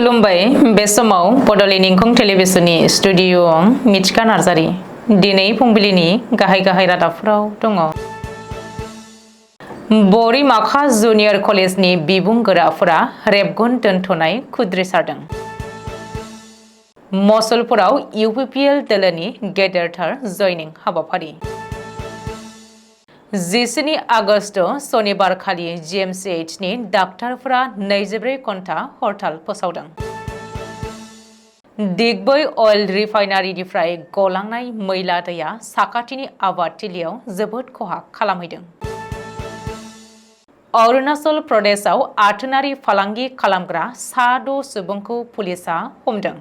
खुलुमबाय बे समाव बड'लेण्ड इंखं टेलिभिजननि स्टुडिअ'आव मिथिका नार्जारि दिनै फुंबिलिनि गाहाय रादाबफोराव दङ। बरिमाखा जुनियर कलेजनि बिबुंगोराफोरा रेबगन दोनथ'नाय खुद्रिसारदों। मसलपुराव इउपिपिएल दोलोनि गेदेरथार जयनिं हाबाफारि। 14 आगस्ट सनिबारखालि जिएमसिएइचनि डाक्टारफोरा 24 घन्टा हरताल फोसावदों। दिग्बै अइल रिफाइनारिनिफ्राय गलांनाय मैला दैया साखाथिनि आबादथिलियाव जोबोद खहा खालामहैदों। अरुणाचल प्रदेशआव आथोनारि फालांगि खालामग्रा 6 सुबुंखौ पुलिसआ हमदों।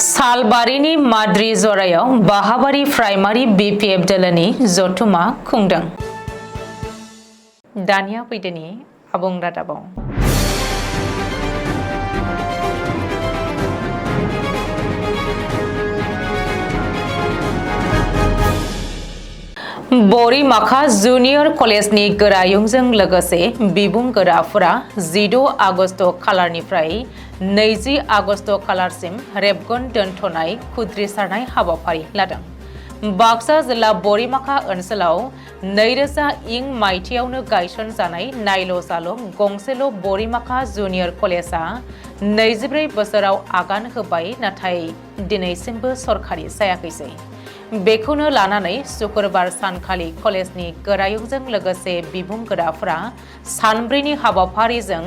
सालबारिनि माद्रि जरायाव बाहाबारि प्राइमारि बिपिएफ दोलोनि जथुमा खुंदों। दानिया फैदोनि आबुं रादाबाव। बरिमाखा जुनियर कलेजनि गोरायुंजों लोगोसे बिबुंगोराफोरा 16 आगस्ट खालारनिफ्राय 20 आगस्ट खालारसिम रेबगन दोनथ'नाय खुद्रिसारनाय हाबाफारि लादों। बाक्सा जिल्ला बरिमाखा ओनसोलाव 2000 मायथाइयावनो गायसनजानाय नायल' जाल' गंसेल' बरिमाखा जुनियर कलेजआ 24 बोसोराव आगान होबाय, नाथाय दिनैसिमबो सरखारि जायाखैसै। बेखौनो लानानै शुक्रबार सानखालि कलेजनि गोरायुंजों लोगोसे बिबुंगोराफोरा सानब्रैनि हाबाफारिजों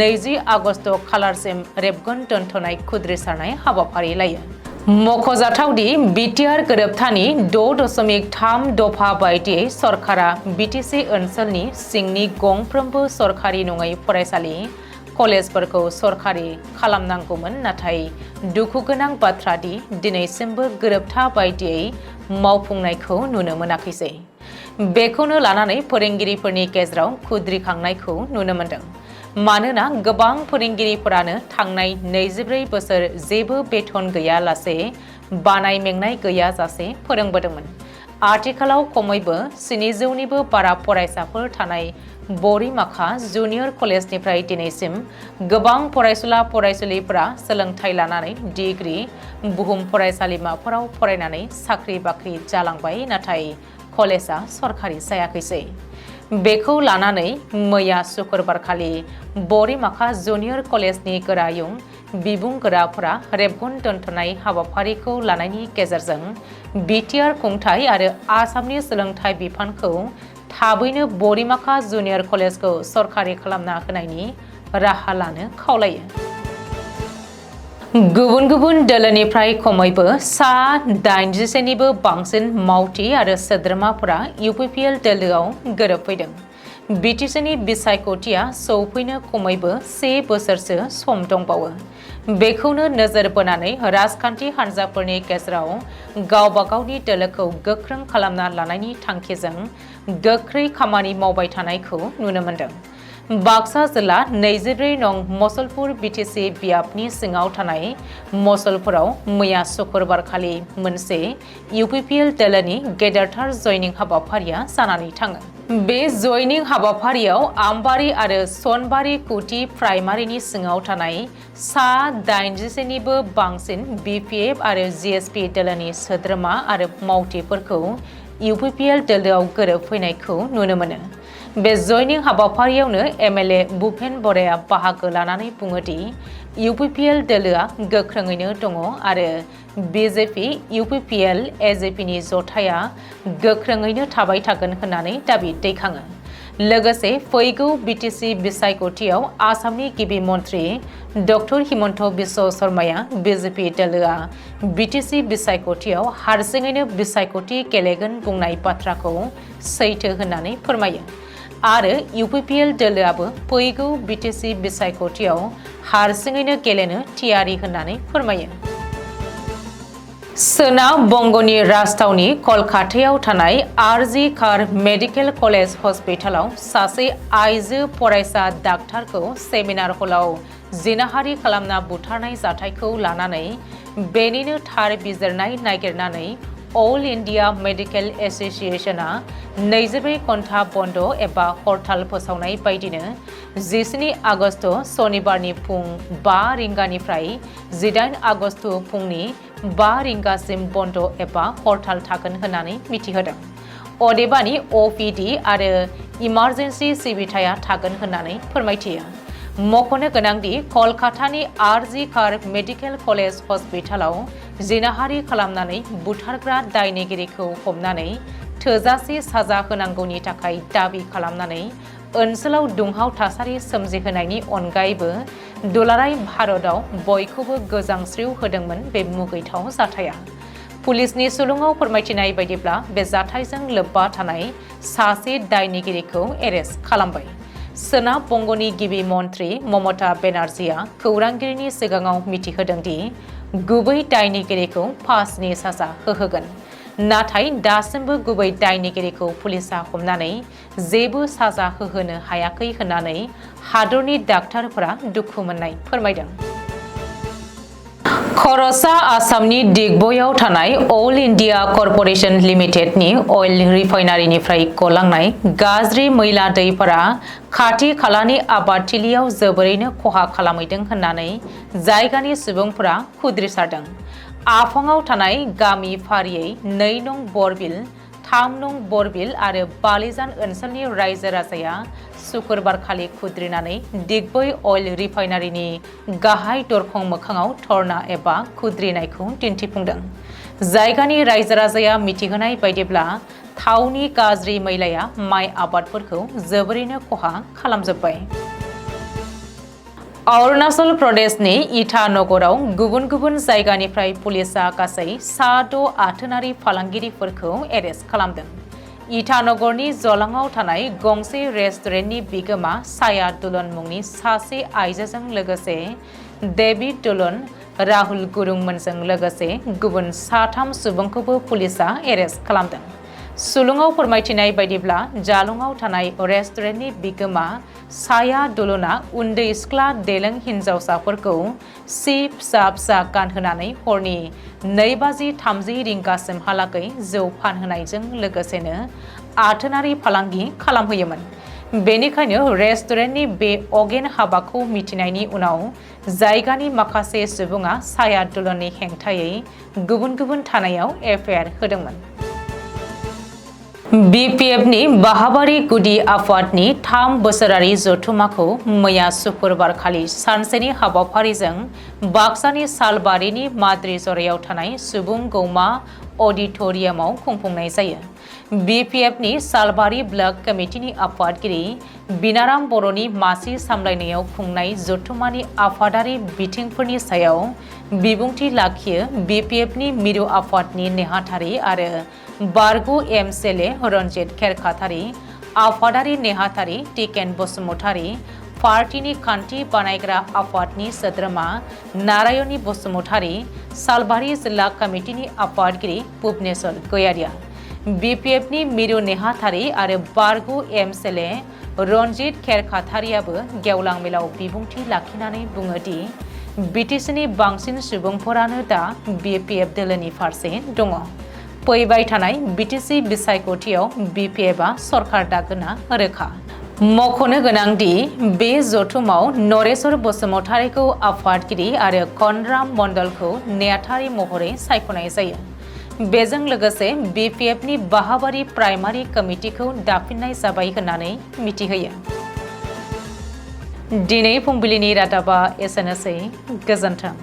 20 आगस्ट खालारसिम रेबगन दोनथ'नाय खुद्रिसारनाय हाबाफारि लायो। मख'जाथावदि बिटिआर गोरोबथानि 6.3 दफा बायदियै सरकारा बिटिसि ओनसोलनि सिंनि गंफ्रोमबो सरकारि नङै फरायसालि कलेजफोरखौ सरकारि खालामनांगौमोन, नाथाय दुखुगोनां बाथ्रादि दिनैसिमबो गोरोबथा बायदियै मावफुंनायखौ नुनो मोनाखैसै। बेखौनो लानानै फोरोंगिरिफोरनि गेजेराव खुद्रिखांनायखौ नुनो मोनदों। मानोना गोबां फोरोंगिरिफोरानो थांनाय 24 बोसोर जेबो बेथन गैयालासे बानाय मेंनाय गैयाजासे फोरोंबोदोंमोन। आथिखालाव खमैबो 700निबो बारा फरायसाफोर थानाय बरिमाखा जुनियर कलेजनिफ्राय दिनैसिम गोबां फरायसुला फरायसुलिफोरा सोलोंथाइ लानानै डिग्री बुहुम फरायसालिमाफोराव फरायनानै साख्रि बाख्रि जालांबाय, नाथाय कलेजआ सरकारि जायाखैसै। बेखौ लानानै मैया शुक्रबारखालि बरिमाखा जुनियर कलेजनि गोरायुं बिबुंगोराफोरा रेबगन दोनथ'नाय हाबाफारिखौ लानायनि गेजेरजों बिटिआर खुंथाय आरो आसामनि सोलोंथाइ बिफानखौ थाबैनो बरिमाखा जुनियर कलेजखौ सरकारि खालामना होनायनि राहा लानो खावलायो। गुबुन गुबुन दोलोनिफ्राय खमैबो 81निबो बांसिन मावथि आरो सोद्रोमाफोरा इउपिपिएल दोलोआव गोरोबफैदों। बिटिसिनि बिसायख'थिया सौफैनो खमैबो 1 बोसोरसो सम दंबावो। बेखौनो नोजोर बोनानै राजखान्थि हान्जाफोरनि गेजेराव गावबा गावनि दोलोखौ गोख्रों खालामना लानायनि थांखिजों गोख्रै खामानि मावबाय थानायखौ नुनो मोनदों। बाक्सा जिल्ला 24 नं मसलपुर बिटिसि बियाबनि सिङाव थानाय मसलपुराव मैया शुक्रबारखालि मोनसे इउपिपिएल दोलोनि गेदेरथार जयनिं हाबाफारिया जानानै थाङो। बे जयनिं हाबाफारियाव आमबारि आरो सनबारि कुटि प्राइमारिनि सिङाव थानाय 81निबो बांसिन बिपिएफ आरो जिएसपि दोलोनि सोद्रोमा आरो मावथिफोरखौ इउपिपिएल दोलोआव गोरोबफैनायखौ नुनो मोनो। बे जयनिं हाबाफारियावनो एमएलए भुपेन बराया बाहागो लानानै बुङोदि इउपिपिएल दोलोआ गोख्रोङैनो दङ आरो बिजेपि इउपिपिएल एजेपिनि जथाया गोख्रोङैनो थाबाय थागोन होननानै दाबि दैखाङो। लोगोसे फैगौ बिटिसि बिसायख'थियाव आसामनि गिबि मन्थ्रि डक्टर हिमन्त बिश्व शर्माया बिजेपि दोलोआ बिटिसि बिसायख'थियाव हारसिङैनो बिसायख'थि गेलेगोन बुंनाय बाथ्राखौ सैथो होननानै फोरमायो आरो इउपिपिएल दोलोआबो फैगौ बिटिसि बिसायख'थियाव हारसिङैनो गेलेनो थियारि होननानै फोरमायो। सोनाब बंगनि राजथावनि कलकातायाव थानाय आरजि कार मेडिकेल कलेज हस्पिटालाव सासे आइजो फरायसा डाक्टारखौ सेमिनार हलाव जिनाहारि खालामना बुथारनाय जाथायखौ लानानै बेनिनो थार बिजिरनाय नागिरनानै अल इंडिया मेडिकल एसोसिएशना 24 घन्टा बन्द एबा हरताल फोसावनाय बायदिनो 17 आगस्ट शनिबारनि फुं 5 रिंगानिफ्राय 18 आगस्ट फुंनि 5 रिंगासिम बन्द एबा हरताल थागोन होननानै मिथिहोदों। अदेबानि अपिडि आरो इमारजेन्सि सिबिथाया थागोन होननानै फोरमायथियो। मख'नो गोनांदि कलकातानि आरजि कार मेडिकेल कलेज हस्पिटालाव जिनाहारि खालामनानै बुथारग्रा दायनिगिरिखौ हमनानै थोजासे साजा होनांगौनि थाखाय दाबि खालामनानै ओनसोलाव दुंहाव थासारि सोमजिहोनायनि अनगायैबो दुलाराय भारतआव बयखौबो गोजांस्रिउ होदोंमोन बे मुगैथाव जाथाया। पुलिसनि सुलुङाव फोरमायथिनाय बायदिब्ला बे जाथायजों लोब्बा थानाय सासे दायनिगिरिखौ एरेस्ट खालामबाय। सोनाब बंगनि गिबि मन्त्रि ममता बेनार्जीआ खौरांगिरिनि सिगाङाव मिथिहोदों दि गुबै दायनिगिरिखौ फासिनि साजा होहोगोन। नाथाय दासिमबो गुबै दायनिगिरिखौ पुलिसा हमनानै जेबो साजा होहोनो हायाखै होननानै हादरनि डाक्टारफोरा दुखु मोननाय फोरमायदों। खरसा आसामनि दिग्बयआव थानाय अल इंडिया कर्परेशन लिमिटेडनि अइल रिफाइनारिनिफ्राय गलांनाय गाज्रि मैला दैफोरा खाथि खालानि आबादथिलियाव जोबोरैनो खहा खालामहैदों होननानै जायगानि सुबुंफोरा खुद्रिसारदों। आफाङाव थानाय गामि फारियै 2 नं बरबिल, 3 नं बरबिल आरो बालिजान ओनसोलनि रायजो राजाया शुक्रबारखालि खुद्रिनानै दिग्बय अइल रिफाइनारिनि गाहाय दरखं मोखाङाव धर्ना एबा खुद्रिनायखौ दिन्थिफुंदों। जायगानि रायजो राजाया मिथिहोनाय बायदिब्ला थावनि गाज्रि मैलाया माइ आबादफोरखौ जोबोरैनो खहा खालामजोब्बाय। अरुणाचल प्रदेशनि इटानगराव गुबुन गुबुन जायगानिफ्राय पुलिसा गासै 6 आथोनारि फालांगिरिफोरखौ एरेस्ट खालामदों। इटानगरनि जलांआव थानाय गंसे रेस्टुरेन्टनि बिगोमा साया दुलन मुंनि सासे आइजोजों लोगोसे डेभिड दुलन, राहुल गुरुंमोनजों लोगोसे गुबुन 3 सुबुंखौबो पुलिसा एरेस्ट खालामदों। सुलुङाव फोरमायथिनाय बायदिब्ला जालंआव थानाय रेस्टुरेन्टनि बिगोमा साया दुलुना उन्दै सिख्ला देलों हिन्जावसाफोरखौ सि फिसा फिसा गानहोनानै हरनि 2:30 रिंगासिमहालागै जौ फानहोनायजों लोगोसेनो आथोनारि फालांगि खालामहोयोमोन। बेनिखायनो रेस्टुरेन्टनि बे अगेन हाबाखौ मिथिनायनि उनाव जायगानि माखासे सुबुङा साया दुलुननि हेंथायै गुबुन गुबुन थानायाव एफआइआर होदोंमोन। बिपिएफनि बाहाबारि गुदि आफादनि 3 बोसोरारि जथुमाखौ मैया शुक्रबारखालि सानसेनि हाबाफारिजों बाक्सानि सालबारिनि माद्रि जरायाव थानाय सुबुं गौमा अडिटोरियामाव खुंफुंनाय जायो। बिपिएफनि सालबारि ब्लक कमिटिनि आफादगिरि बिनाराम बर'नि मासि सामलायनायाव खुंनाय जथुमानि आफादारि बिथिंफोरनि सायाव बिबुंथि लाखियो बिपिएफनि मिरु आफादनि नेहाथारि आरो बारगु एमएलए रन्जित खेरखातारि, आफादारि नेहाथारि टिकेन बसुमतारि, पार्टीनि खान्थि बानायग्रा आफादनि सोद्रोमा नारायणी बसुमतारि, सालबारि जिल्ला कमिटिनि आफादगिरि भुबनेश्वर गयारिया। बिपिएफनि मिरु नेहाथारि आरो बारगु एमएलए रन्जित खेरखातारियाबो गेवलां मेलाव बिबुंथि लाखिनानै बुङो दि बिटिसिनि बांसिन सुबुंफोरानो दा बिपिएफ दोलोनि फारसे दङ। फैबाय थानाय बिटिसि बिसायख'थियाव बिपिएफआ सरकार दागोना रोखा। मख'नो गोनांदि बे जथुमाव नरेश्वर बसुमतारिखौ आफादगिरि आरो कनराम मण्डलखौ नेहाथारि महरै सायख'नाय जायो। बेजों लोगोसे बिपिएफनि बाहाबारि प्राइमारि कमिटिखौ दाफिननाय जाबाय होननानै मिथिहोयो। दिनै फुंबिलिनि रादाबा एसेनोसै। गोजोन्थों।